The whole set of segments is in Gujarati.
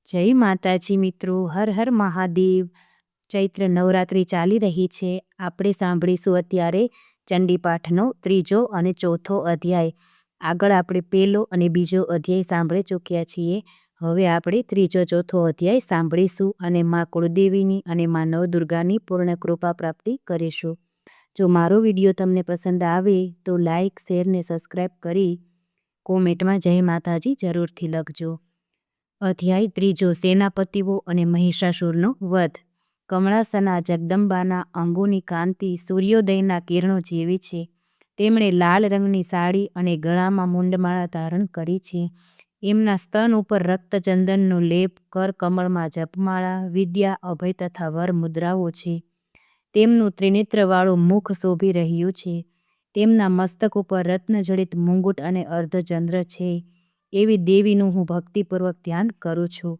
જય માતાજી મિત્રો, હર હર મહાદેવ। ચૈત્ર નવરાત્રિ ચાલી રહી છે। આપણે સાંભળીશું અત્યારે ચંડીપાઠનો ત્રીજો અને ચોથો અધ્યાય। આગળ આપણે પહેલો અને બીજો અધ્યાય સાંભળી ચૂક્યા છીએ। હવે આપણે ત્રીજો ચોથો અધ્યાય સાંભળીશું અને મા કુળદેવીની અને મા નવદુર્ગાની પૂર્ણ કૃપા પ્રાપ્તિ કરીશું। જો મારો વિડીયો તમને પસંદ આવે તો લાઇક, શેર ને સબસ્ક્રાઈબ કરી કોમેન્ટમાં જય માતાજી જરૂરથી લખજો। અધ્યાય ત્રીજો, સેનાપતિઓ અને મહિષાસુરનો વધ। કમળાસના જગદંબાના અંગોની કાંતિ સૂર્યોદયના કિરણો જેવી છે। તેમણે લાલ રંગની સાડી અને ગળામાં મુંડમાળા ધારણ કરી છે। એમના સ્તન ઉપર રક્તચંદનનો લેપ, કર કમળમાં જપમાળા, વિદ્યા, અભય તથા વર મુદ્રાઓ છે। તેમનું ત્રિનેત્રવાળું મુખ શોભી રહ્યું છે। તેમના મસ્તક ઉપર રત્નજડિત મુંગુટ અને અર્ધચંદ્ર છે। એવી દેવીનું હું ભક્તિપૂર્વક ધ્યાન કરું છું।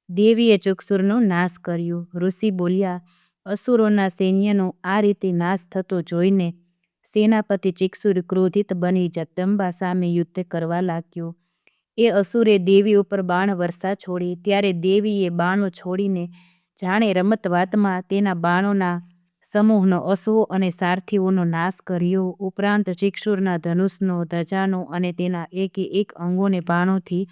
દેવીએ ચુકસુરનો નાશ કર્યો। ઋષિ બોલ્યા, અસુરોના સૈન્યનો આ રીતે નાશ થતો જોઈને સેનાપતિ ચિકસુર ક્રોધિત બની જગદંબા સામે યુદ્ધ કરવા લાગ્યો। એ અસુરે દેવી ઉપર બાણ વર્ષા છોડી। ત્યારે દેવીએ બાણો છોડીને જાણે રમત વાતમાં તેના બાણોના સમૂહનો અશ્વો અને સારથીઓનો નાશ કર્યો। ઉપરાંત ચિકસુરના ધનુષનો, ધજાનો અને તેના એકે એક અંગોને બાણોથી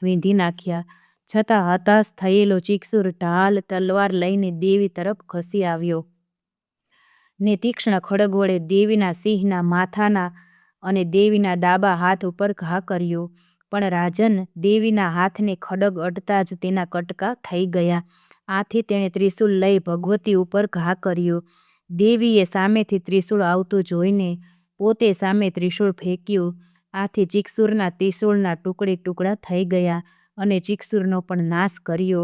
વીંધી નાખ્યા। છતાં હતાશ થયેલો ચિકસુર ઢાલ તલવાર લઈને દેવી તરફ ખસી આવ્યો ને તીક્ષ્ણ ખડગ વડે દેવીના સિંહના માથાના અને દેવીના ડાબા હાથ ઉપર ઘા કર્યો। પણ રાજન, દેવીના હાથને ખડગ અડતા જ તેના કટકા થઈ ગયા। આથી તેણે ત્રિશૂળ લઈ ભગવતી ઉપર ઘા કર્યો। દેવીએ સામેથી ત્રિશૂળ આવતું જોઈને પોતે સામે ત્રિશૂળ ફેંક્યું। આથી ચિકસુરના ત્રિશૂળના ટુકડે ટુકડા થઈ ગયા અને ચિકસુરનો પણ નાશ કર્યો।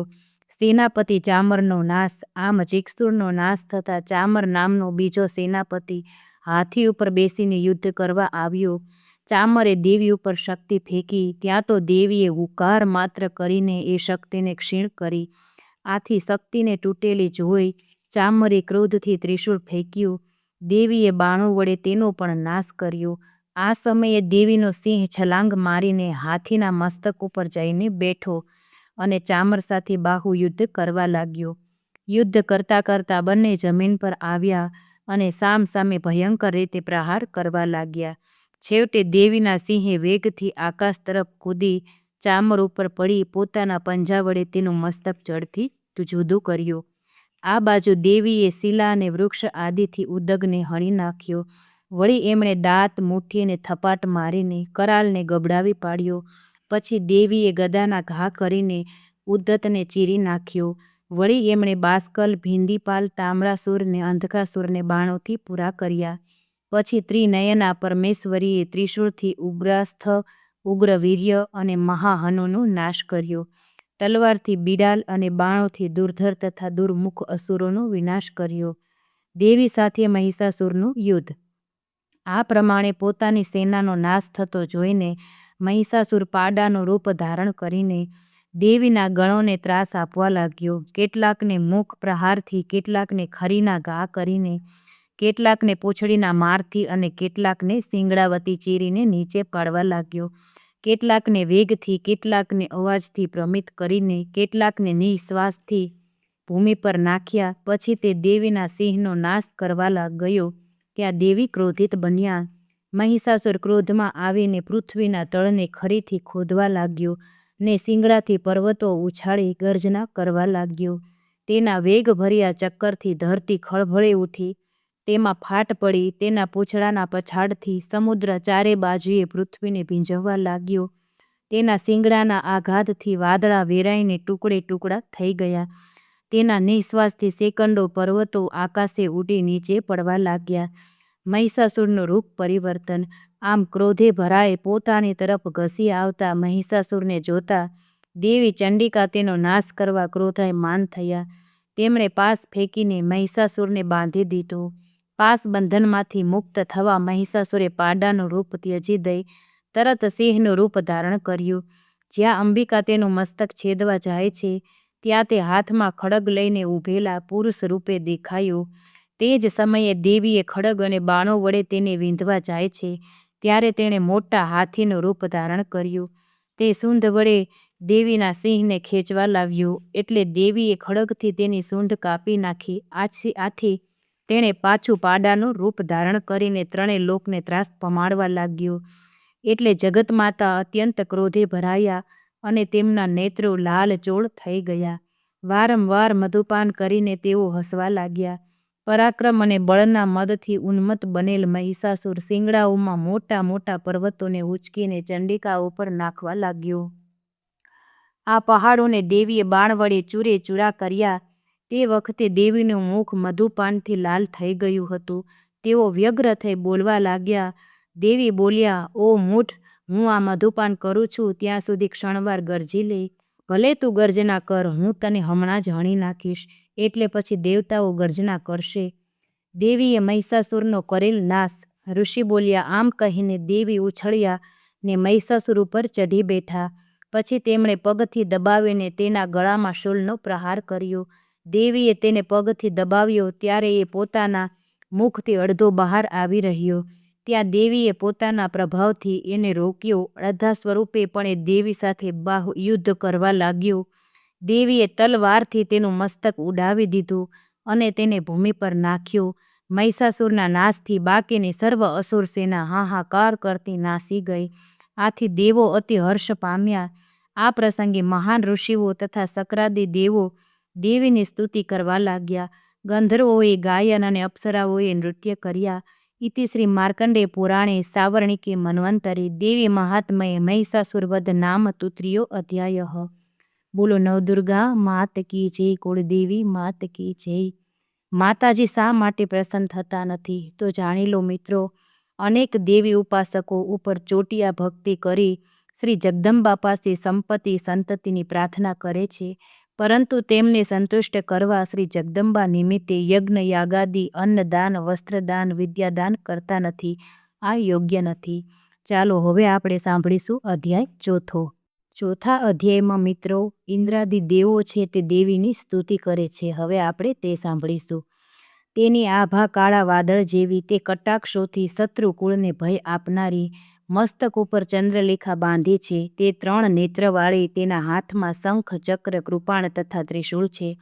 સેનાપતિ ચામરનો નાશ। આમ ચિકસુરનો નાશ થતાં ચામર નામનો બીજો સેનાપતિ હાથી ઉપર બેસીને યુદ્ધ કરવા આવ્યો। ચામરે દેવી ઉપર શક્તિ ફેંકી, ત્યાં તો દેવીએ હુંકાર માત્ર કરીને એ શક્તિને ક્ષીણ કરી। આથી શક્તિને તૂટેલી જોઈ ચામરે ક્રોધથી ત્રિશૂળ ફેંક્યું। દેવીએ બાણો વડે તેનો પણ નાશ કર્યો। આ સમયે દેવીનો સિંહ છલાંગ મારીને હાથીના મસ્તક ઉપર જઈને બેઠો અને ચામર સાથે બાહુ યુદ્ધ કરવા લાગ્યો। યુદ્ધ કરતાં કરતાં બંને જમીન પર આવ્યા અને સામ સામે ભયંકર રીતે પ્રહાર કરવા લાગ્યા। છેવટે દેવીના સિંહે વેગથી આકાશ તરફ કૂદી ચામર ઉપર પડી પોતાના પંજા વડે તેનું મસ્તક જળથી જુદું કર્યું। આ બાજુ દેવીએ શિલા અને વૃક્ષ આદિથી ઉદગને હણી નાખ્યો। વળી એમણે દાંત, મુઠ્ઠી અને થપાટ મારીને કરાલને ગબડાવી પાડ્યો। પછી દેવીએ ગદાના ઘા કરીને ઉદ્ધતને ચીરી નાખ્યો। વળી એમણે બાષ્કલ, ભિંદીપાલ, તામ્રાસુર ને અંધકાસુરને બાણોથી પૂરા કર્યા। પછી ત્રિનયના પરમેશ્વરીએ ત્રિશૂળથી ઉગ્રાસ્થ, ઉગ્રવીર્ય અને મહાહનુનો નાશ કર્યો। તલવારથી બિડાલ અને બાણોથી દુર્ધર તથા દુર્મુખ અસુરોનો વિનાશ કર્યો। દેવી સાથે મહિષાસુરનું યુદ્ધ। આ પ્રમાણે પોતાની સેનાનો નાશ થતો જોઈને મહિષાસુર પાડાનું રૂપ ધારણ કરીને દેવીના ગણોને ત્રાસ આપવા લાગ્યો। કેટલાકને મુખ પ્રહારથી, કેટલાકને ખરીના ઘા કરીને, કેટલાકને પૂંછડીના મારથી અને કેટલાકને શિંગડાવતી ચીરીને નીચે પાડવા લાગ્યો। કેટલાકને વેગથી, કેટલાકને અવાજથી ભ્રમિત કરીને, કેટલાકને નિશ્વાસથી ભૂમિ પર નાખ્યા। પછી તે દેવીના સિંહનો નાશ કરવા ગયો ત્યાં દેવી ક્રોધિત બન્યા। મહિષાસુર ક્રોધમાં આવીને પૃથ્વીના તળને ખરીથી ખોદવા લાગ્યો ને શિંગડાથી પર્વતો ઉછાળી ગર્જના કરવા લાગ્યો। તેના વેગભર્યા ચક્કરથી ધરતી ખળભળી ઉઠી, તેમાં ફાટ પડી। તેના પૂંછડાના પછાડથી સમુદ્ર ચારે બાજુએ પૃથ્વીને ભીંજવવા લાગ્યો। તેના શિંગડાના આઘાતથી વાદળા વેરાઈને ટુકડે ટુકડા થઈ ગયા। તેના નિશ્વાસથી સેંકડો પર્વતો આકાશે ઉડી નીચે પડવા લાગ્યા। મહિષાસુરનું રૂપ પરિવર્તન। આમ ક્રોધે ભરાઈ પોતાની તરફ ઘસી આવતા મહિષાસુરને જોતા દેવી ચંડિકા તેનો નાશ કરવા ક્રોધાયમાન થયા। તેમણે પાસ ફેંકીને મહિષાસુરને બાંધી દીધો। પાસ બંધનમાંથી મુક્ત થવા મહિષાસુરે પાડાનું રૂપ ત્યજી દઈ તરત સિંહનું રૂપ ધારણ કર્યું। જ્યાં અંબિકા તેનું મસ્તક છેદવા જાય છે ત્યાં તે હાથમાં ખડગ લઈને ઊભેલા પુરુષ રૂપે દેખાયો। તે જ સમયે દેવીએ ખડગ અને બાણો વડે તેને વીંધવા જાય છે ત્યારે તેણે મોટા હાથીનું રૂપ ધારણ કર્યું। તે સૂંઢ વડે દેવીના સિંહને ખેંચવા લાવ્યો, એટલે દેવીએ ખડગથી તેની સૂંઢ કાપી નાખી. આથી તેણે પાછું પાડાનું રૂપ ધારણ કરીને ત્રણેય લોકને ત્રાસ પમાડવા લાગ્યો. એટલે જગતમાતા અત્યંત ક્રોધે ભરાયા અને તેમના નેત્રો લાલચોળ થઈ ગયા. વારંવાર મધુપાન કરીને તેઓ હસવા લાગ્યા. પરાક્રમ અને બળના મદથી ઉન્મત્ત બનેલ મહિષાસુર શિંગડાઓમાં મોટા મોટા પર્વતોને ઉંચકીને ચંડિકા ઉપર નાખવા લાગ્યો. આ પહાડોને દેવીએ બાણ વડે ચૂરે ચૂરા કર્યા. તે વખતે દેવીનું મુખ મધુપાનથી લાલ થઈ ગયું હતું. તેઓ વ્યગ્ર થઈ બોલવા લાગ્યા. દેવી બોલ્યા, "ઓ મૂઢ, હું આ મધુપાન કરું છું ત્યાં સુધી ક્ષણવાર ગરજી લે. ભલે તું ગર્જના કર, હું તને હમણાં જ હણી નાખીશ, એટલે પછી દેવતાઓ ગર્જના કરશે." દેવીએ મહિષાસુરનો કરેલ નાશ. ઋષિ બોલ્યા. આમ કહીને દેવી ઉછળ્યા ને મહિષાસુર ઉપર ચઢી બેઠા. પછી તેમણે પગથી દબાવીને તેના ગળામાં શૂળનો પ્રહાર કર્યો. દેવીએ તેને પગથી દબાવ્યો ત્યારે એ પોતાના મુખથી અડધો બહાર આવી રહ્યો. ત્યાં દેવીએ પોતાના પ્રભાવથી એને રોક્યો. અડધા સ્વરૂપે પણ એ દેવી સાથે યુદ્ધ કરવા લાગ્યો. દેવીએ તલવારથી તેનું મસ્તક ઉડાવી દીધું અને તેને ભૂમિ પર નાખ્યો. મહિષાસુરના નાશથી બાકીની સર્વ અસુર સેના હાહાકાર કરતી નાસી ગઈ. આથી દેવો અતિ હર્ષ પામ્યા. આ પ્રસંગે મહાન ઋષિઓ તથા સક્રાદી દેવો દેવીની સ્તુતિ કરવા લાગ્યા. ગંધર્વોએ ગાયન અને અપ્સરાઓએ નૃત્ય કર્યા. ઇતિ શ્રી માર્કંડેય પુરાણે સાવર્ણિકે મન્વંતરે દેવી મહાત્મયે મહિષાસુરવધ નામ તૃતીયો અધ્યાયઃ. બોલો નવદુર્ગા માત કી જય, કુળદેવી માત કી જય. માતાજી શા માટે પ્રસન્ન થતા નથી? તો જાણી લો મિત્રો. અનેક દેવી ઉપાસકો ઉપર ચોટિયા ભક્તિ કરી શ્રી જગદંબા પાસે સંપત્તિ સંતતિની પ્રાર્થના કરે છે, પરંતુ તેમને સંતુષ્ટ કરવા શ્રી જગદંબા નિમિત્તે યજ્ઞ યાગાદિ અન્નદાન વસ્ત્રદાન વિદ્યાદાન કરતા નથી. આ યોગ્ય નથી. ચાલો હવે આપણે સાંભળીશું અધ્યાય ચોથો. ચોથા અધ્યાયમાં મિત્રો ઇન્દ્રાદિ દેવો છે તે દેવીની સ્તુતિ કરે છે. હવે આપણે તે સાંભળીશું. તેની આભા કાળા વાદળ જેવી, તે કટાક્ષોથી શત્રુકુળને ભય આપનારી, મસ્તક ઉપર ચંદ્રલેખા બાંધી છે. તે 3 નેત્રવાળી, તેના હાથમાં શંખ ચક્ર કૃપાણ તથા ત્રિશૂળ છે.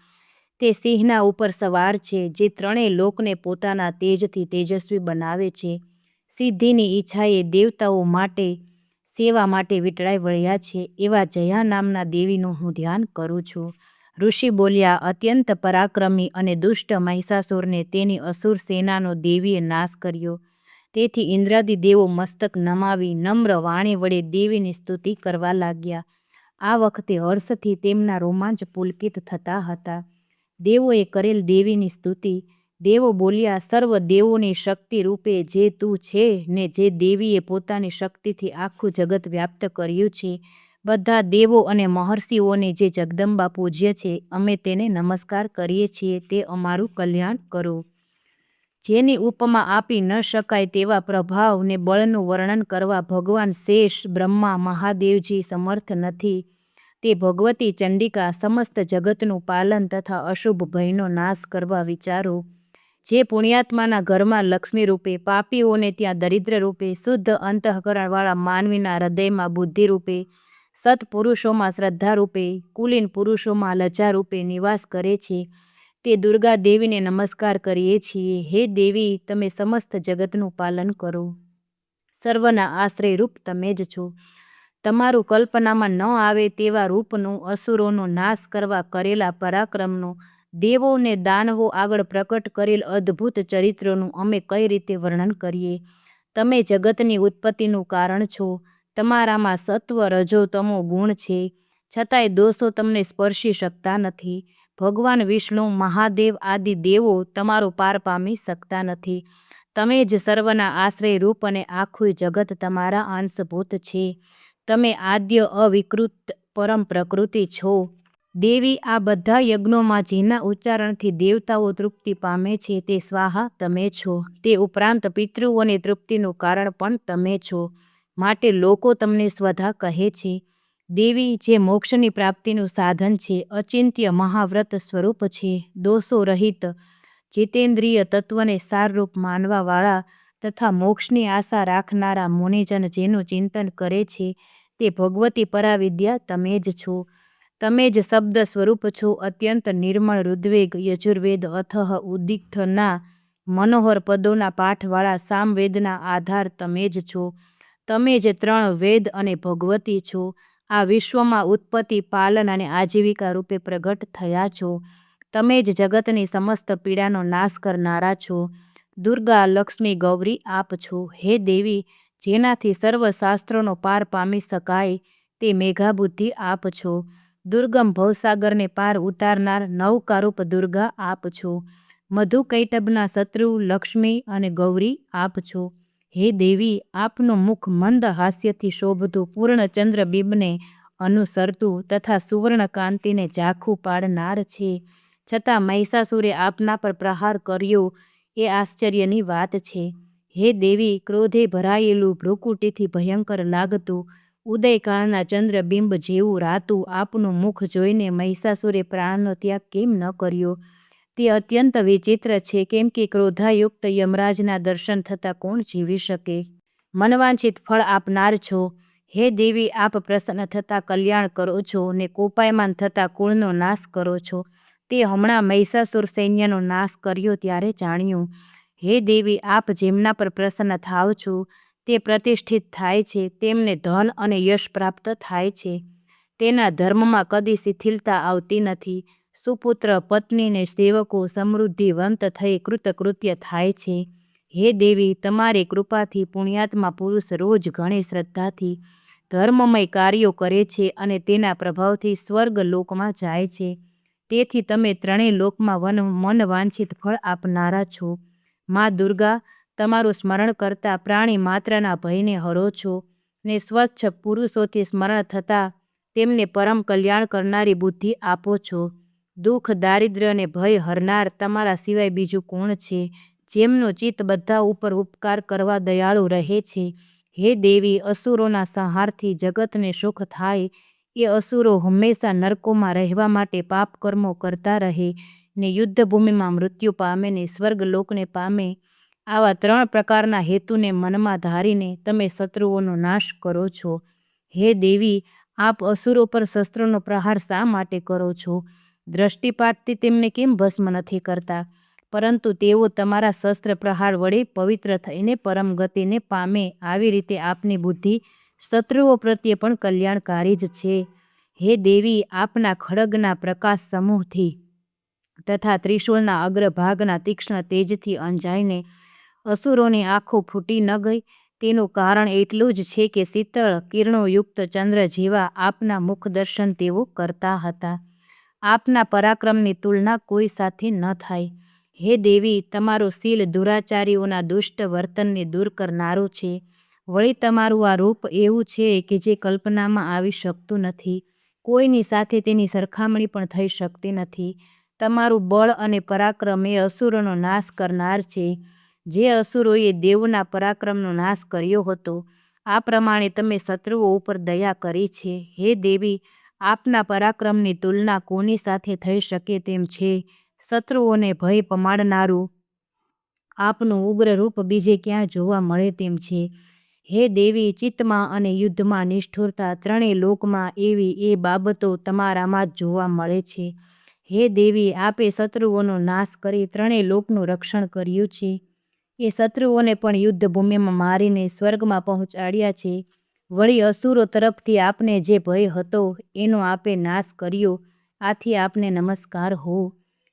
તે સિંહના ઉપર સવાર છે, જે ત્રણેય લોકને પોતાના તેજથી તેજસ્વી બનાવે છે. સિદ્ધિની ઈચ્છાએ દેવતાઓ માટે સેવા માટે વિટળાઈ વળ્યા છે. એવા જયા નામના દેવીનું હું ધ્યાન કરું છું. ઋષિ બોલ્યા, અત્યંત પરાક્રમી અને દુષ્ટ મહિષાસુરને તેની અસુર સેનાનો દેવીએ નાશ કર્યો. તેથી ઇન્દ્રાદિ દેવો મસ્તક નમાવી નમ્ર વાણી વડે દેવીની સ્તુતિ કરવા લાગ્યા. આ વખતે હર્ષથી તેમના રોમાંચ પુલકિત થતા હતા. દેવોએ કરેલ દેવીની સ્તુતિ. દેવો બોલ્યા, સર્વ દેવોની શક્તિ રૂપે જે તું છે ને જે દેવીએ પોતાની શક્તિથી આખું જગત વ્યાપ્ત કર્યું છે, બધા દેવો અને મહર્ષિઓને જે જગદંબા પૂજ્ય છે, અમે તેને નમસ્કાર કરીએ છીએ. તે અમારું કલ્યાણ કરો. જેની ઉપમા આપી ન શકાય તેવા પ્રભાવ ને બળનું વર્ણન કરવા ભગવાન શેષ, બ્રહ્મા, મહાદેવજી સમર્થ નથી. તે ભગવતી ચંડિકા સમસ્ત જગતનું પાલન તથા અશુભ ભયનો નાશ કરવા વિચારો. જે પુણ્યાત્માના ઘરમાં લક્ષ્મી રૂપે, પાપીઓને ત્યાં દરિદ્ર રૂપે, શુદ્ધ અંતઃકરણવાળા માનવીના હૃદયમાં બુદ્ધિ રૂપે, સત્પુરુષોમાં શ્રદ્ધા રૂપે, કુલીન પુરુષોમાં લજ્જા રૂપે નિવાસ કરે છે, તે દુર્ગા દેવીને નમસ્કાર કરીએ છીએ. હે દેવી, તમે સમસ્ત જગતનું પાલન કરો. સર્વના આશ્રય રૂપ તમે જ છો. તમારું કલ્પનામાં ન આવે તેવા રૂપનું, અસુરોનો નાશ કરવા કરેલા પરાક્રમનું, દેવો ને દાનવો આગળ પ્રકટ કરેલ અદ્ભુત ચરિત્રનું અમે કઈ રીતે વર્ણન કરીએ? તમે જગતની ઉત્પત્તિનું કારણ છો. તમારામાં સત્વ રજો તમો ગુણ છે, છતાંય દોષો તમને સ્પર્શી શકતા નથી. ભગવાન વિષ્ણુ, મહાદેવ આદિ દેવો તમારો પાર પામી શકતા નથી. તમે જ સર્વના આશ્રય રૂપ અને આખું જગત તમારા અંશભૂત છે. તમે આદ્ય અવિકૃત પરમ પ્રકૃતિ છો. દેવી, આ બધા યજ્ઞોમાં જેના ઉચ્ચારણથી દેવતાઓ તૃપ્તિ પામે છે તે સ્વાહા તમે છો. તે ઉપરાંત પિતૃઓની તૃપ્તિનું કારણ પણ તમે છો. માટે લોકો તમને સ્વધા કહે છે. દેવી, જે મોક્ષની પ્રાપ્તિનું સાધન છે, અચિંત્ય મહાવ્રત સ્વરૂપ છે, દોષો રહિત, જીતેન્દ્રિય તત્વને સારરૂપ માનવાવાળા તથા મોક્ષની આશા રાખનારા મુનિજન જેનું ચિંતન કરે છે તે ભગવતી પરાવિદ્યા તમે જ છો. તમે જ શબ્દ સ્વરૂપ છો. અત્યંત નિર્મળ ઋગ્વેદ, યજુર્વેદ, અથઃ, ઉદિક્તના મનોહર પદોના પાઠવાળા સામવેદના આધાર તમે જ છો. તમે જ 3 વેદ અને ભગવતી છો. આ વિશ્વમાં ઉત્પત્તિ, પાલન અને આજીવિકા રૂપે પ્રગટ થયા છો. તમે જ જગતની સમસ્ત પીડાનો નાશ કરનારા છો. દુર્ગા, લક્ષ્મી, ગૌરી આપ છો. હે દેવી, જેનાથી સર્વ શાસ્ત્રોનો પાર પામી શકાય તે મેઘાબુદ્ધિ આપ છો. દુર્ગમ ભવસાગરને પાર ઉતારનાર નૌકારૂપ દુર્ગા આપ છો. મધુકૈટભના શત્રુ લક્ષ્મી અને ગૌરી આપ છો. હે દેવી, આપનું મુખ મંદ હાસ્યથી શોભતું પૂર્ણચંદ્રબિંબને અનુસરતું તથા સુવર્ણ કાંતિને ઝાંખું પાડનાર છે. છતાં મહિષાસુરે આપના પર પ્રહાર કર્યો એ આશ્ચર્યની વાત છે. હે દેવી, ક્રોધે ભરાયેલું ભ્રુકુટીથી ભયંકર લાગતું ઉદયકાળના ચંદ્રબિંબ જેવું રાતું આપનું મુખ જોઈને મહિષાસુરે પ્રાણનો ત્યાગ કેમ ન કર્યો? તે અત્યંત વિચિત્ર છે, કેમ કે ક્રોધાયુક્ત યમરાજના દર્શન થતાં કોણ જીવી શકે? મનવાંછિત ફળ આપનાર છો. હે દેવી, આપ પ્રસન્ન થતાં કલ્યાણ કરો છો ને કોપાયમાન થતાં કુળનો નાશ કરો છો. તે હમણાં મહિષાસુર સૈન્યનો નાશ કર્યો ત્યારે જાણ્યું. હે દેવી, આપ જેમના પર પ્રસન્ન થાવ છો તે પ્રતિષ્ઠિત થાય છે, તેમને ધન અને યશ પ્રાપ્ત થાય છે. તેના ધર્મમાં કદી શિથિલતા આવતી નથી. સુપુત્ર, પત્ની ને સેવકો સમૃદ્ધિવંત થઈ કૃતકૃત્ય થાય છે. હે દેવી, તમારી કૃપાથી પુણ્યાત્મા પુરુષ રોજ ઘણી શ્રદ્ધાથી ધર્મમય કાર્યો કરે છે અને તેના પ્રભાવથી સ્વર્ગ લોકમાં જાય છે. તેથી તમે 3 લોકમાં મનવાંછિત ફળ આપનારા છો. મા દુર્ગા, તમારું સ્મરણ કરતા પ્રાણી માત્રના ભયને હરો છો ને સ્વચ્છ પુરુષોથી સ્મરણ થતાં તેમને પરમ કલ્યાણ કરનારી બુદ્ધિ આપો છો. દુઃખ, દારિદ્ર્ય અને ભય હરનાર તમારા સિવાય બીજું કોણ છે, જેમનું ચિત્ત બધા ઉપર ઉપકાર કરવા દયાળુ રહે છે? હે દેવી, અસુરોના સંહારથી જગતને સુખ થાય એ અસુરો હંમેશા નરકોમાં રહેવા માટે પાપ કર્મો કરતા રહે ને યુદ્ધભૂમિમાં મૃત્યુ પામે ને સ્વર્ગલોકને પામે, આવા 3 પ્રકારના હેતુને મનમાં ધારીને તમે શત્રુઓનો નાશ કરો છો. હે દેવી, આપ અસુરો પર શસ્ત્રોનો પ્રહાર શા માટે કરો છો? દ્રષ્ટિપાતથી તેમને કેમ ભસ્મ નથી કરતા? પરંતુ તેઓ તમારા શસ્ત્ર પ્રહાર વડે પવિત્ર થઈને પરમ ગતિને પામે. આવી રીતે આપની બુદ્ધિ શત્રુઓ પ્રત્યે પણ કલ્યાણકારી જ છે. હે દેવી, આપના ખડગના પ્રકાશ સમૂહથી તથા ત્રિશૂળના અગ્રભાગના તીક્ષ્ણ તેજથી અંજાઈને અસુરોની આંખો ફૂટી ન ગઈ, તેનું કારણ એટલું જ છે કે શીતળ કિરણોયુક્ત ચંદ્ર જેવા આપના મુખદર્શન તેઓ કરતા હતા. આપના પરાક્રમની તુલના કોઈ સાથે ન થાય. હે દેવી, તમારું શીલ દુરાચારીઓના દુષ્ટ વર્તનને દૂર કરનારું છે. વળી તમારું આ રૂપ એવું છે કે જે કલ્પનામાં આવી શકતું નથી. કોઈની સાથે તેની સરખામણી પણ થઈ શકતી નથી. તમારું બળ અને પરાક્રમ એ અસુરોનો નાશ કરનાર છે. જે અસુરોએ દેવોના પરાક્રમનો નાશ કર્યો હતો, આ પ્રમાણે તમે શત્રુઓ ઉપર દયા કરી છે. હે દેવી, આપના પરાક્રમની તુલના કોની સાથે થઈ શકે તેમ છે? શત્રુઓને ભય પમાડનારું આપનું ઉગ્ર રૂપ બીજે ક્યાં જોવા મળે તેમ છે? હે દેવી, ચિત્તમાં અને યુદ્ધમાં નિષ્ઠુરતા 3 લોકમાં એવી એ બાબતો તમારામાં જ જોવા મળે છે. હે દેવી, આપે શત્રુઓનો નાશ કરી 3 લોકનું રક્ષણ કર્યું છે. એ શત્રુઓને પણ યુદ્ધભૂમિમાં મારીને સ્વર્ગમાં પહોંચાડ્યા છે. વળી અસુરો તરફથી આપને જે ભય હતો એનો આપે નાશ કર્યો. આથી આપને નમસ્કાર હો.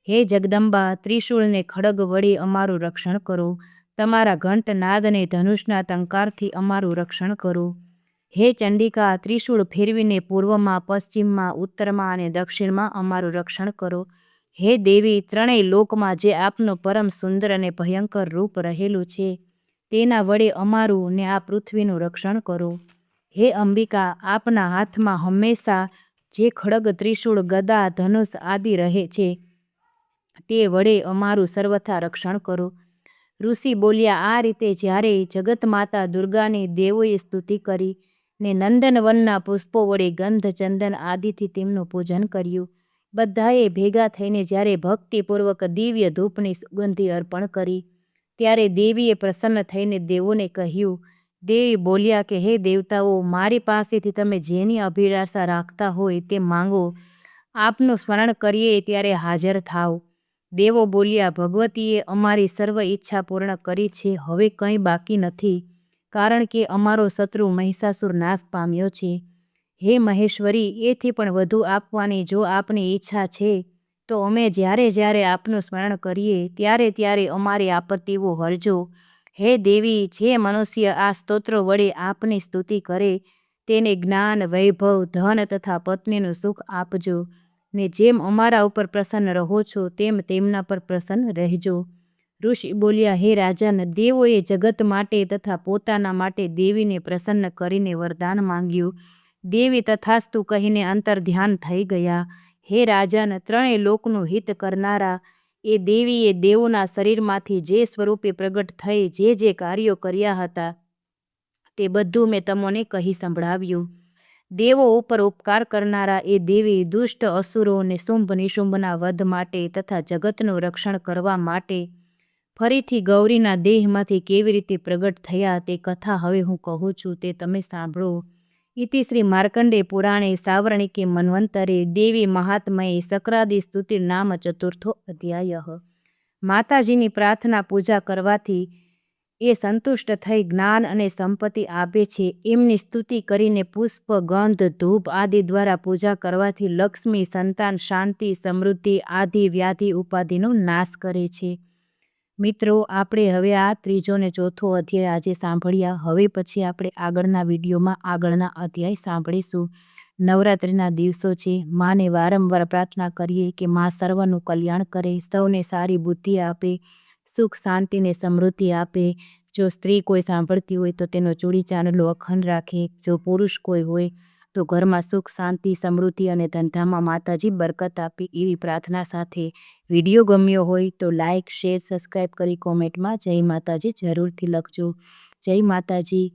હે જગદંબા, ત્રિશૂળને ખડગ વડે અમારું રક્ષણ કરો. તમારા ઘંટ નાદને ધનુષના ટંકારથી અમારું રક્ષણ કરો. હે ચંડિકા, ત્રિશૂળ ફેરવીને પૂર્વમાં, પશ્ચિમમાં, ઉત્તરમાં અને દક્ષિણમાં અમારું રક્ષણ કરો. હે દેવી, 3 લોકમાં જે આપનું પરમ સુંદર અને ભયંકર રૂપ રહેલું છે તેના વડે અમારું ને આ પૃથ્વીનું રક્ષણ કરો. હે અંબિકા, આપના હાથમાં હંમેશા જે ખડગ, ત્રિશૂળ, ગદા, ધનુષ આદિ રહે છે તે વડે અમારું સર્વથા રક્ષણ કરો. ઋષિ બોલ્યા આ રીતે જ્યારે જગતમાતા દુર્ગાની દેવોએ સ્તુતિ કરી ને નંદનવનના પુષ્પો વડે ગંધ, ચંદન આદિથી તેમનું પૂજન કર્યું, બધાએ ભેગા થઈને જ્યારે ભક્તિપૂર્વક દિવ્ય ધૂપની સુગંધી અર્પણ કરી, ત્યારે દેવીએ પ્રસન્ન થઈને દેવોને કહ્યું, દેવી બોલ્યા કે હે દેવતાઓ, મારી પાસેથી તમે જેની અભિલાષા રાખતા હોય તે માંગો. આપનું સ્મરણ કરીએ ત્યારે હાજર થાવ. દેવો બોલ્યા, ભગવતીએ અમારી સર્વ ઈચ્છા પૂર્ણ કરી છે, હવે કંઈ બાકી નથી, કારણ કે અમારો શત્રુ મહિષાસુર નાશ પામ્યો છે. હે મહેશ્વરી, એથી પણ વધુ આપવાની જો આપની ઈચ્છા છે તો અમે જ્યારે જ્યારે આપનું સ્મરણ કરીએ ત્યારે ત્યારે અમારી આપત્તિઓ હરજો. હે દેવી, જે મનુષ્ય આ સ્તોત્રો વડે આપની સ્તુતિ કરે તેને જ્ઞાન, વૈભવ, ધન તથા પત્નીનું સુખ આપજો, ને જેમ અમારા ઉપર પ્રસન્ન રહો છો તેમ તેમના પર પ્રસન્ન રહેજો. ઋષિ બોલ્યા, હે રાજન, દેવોએ જગત માટે તથા પોતાના માટે દેવીને પ્રસન્ન કરીને વરદાન માંગ્યું. દેવી તથાસ્તુ કહીને અંતર ધ્યાન થઈ ગયા. હે રાજન, ત્રણેય લોકનું હિત કરનારા એ દેવીએ દેવોના શરીરમાંથી જે સ્વરૂપે પ્રગટ થઈ જે કાર્યો કર્યા હતા તે બધું મેં તમને કહી સંભળાવ્યું. દેવો ઉપર ઉપકાર કરનારા એ દેવી દુષ્ટ અસુરોને શુંભ નિશુંભના વધ માટે તથા જગતનું રક્ષણ કરવા માટે ફરીથી ગૌરીના દેહમાંથી કેવી રીતે પ્રગટ થયા તે કથા હવે હું કહું છું, તે તમે સાંભળો. ઇતિ શ્રી માર્કંડે પુરાણે સાવર્ણિકે મન્વંતરે દેવી મહાત્મયે સક્રાદિ સ્તુતિ નામ ચતુર્થો અધ્યાયઃ. માતાજીની પ્રાર્થના પૂજા કરવાથી એ સંતુષ્ટ થઈ જ્ઞાન અને સંપત્તિ આપે છે. એમની સ્તુતિ કરીને પુષ્પ, ગંધ, ધૂપ આદિ દ્વારા પૂજા કરવાથી લક્ષ્મી, સંતાન, શાંતિ, સમૃદ્ધિ આદિ વ્યાધિ ઉપાધિનો નાશ કરે છે. મિત્રો, આપણે હવે આ ત્રીજો ને ચોથો અધ્યાય આજે સાંભળ્યા. હવે પછી આપણે આગળના વિડીયોમાં આગળના અધ્યાય સાંભળીશું. નવરાત્રિના દિવસો છે. માને વારંવાર પ્રાર્થના કરીએ કે મા સર્વનું કલ્યાણ કરે, સૌને સારી બુદ્ધિ આપે, સુખ શાંતિ ને સમૃદ્ધિ આપે. જો સ્ત્રી કોઈ સાંભળતી હોય તો તેનો ચૂડી ચાંદલો અખંડ રાખે. જો પુરુષ કોઈ હોય તો ઘરમાં સુખ શાંતિ સમૃદ્ધિ અને ધંધામાં માતાજી બરકત આપે, એવી પ્રાર્થના સાથે વિડીયો ગમ્યો હોય તો લાઇક, શેર, સબસ્ક્રાઈબ કરી કોમેન્ટમાં જય માતાજી જરૂરથી લખજો. જય માતાજી.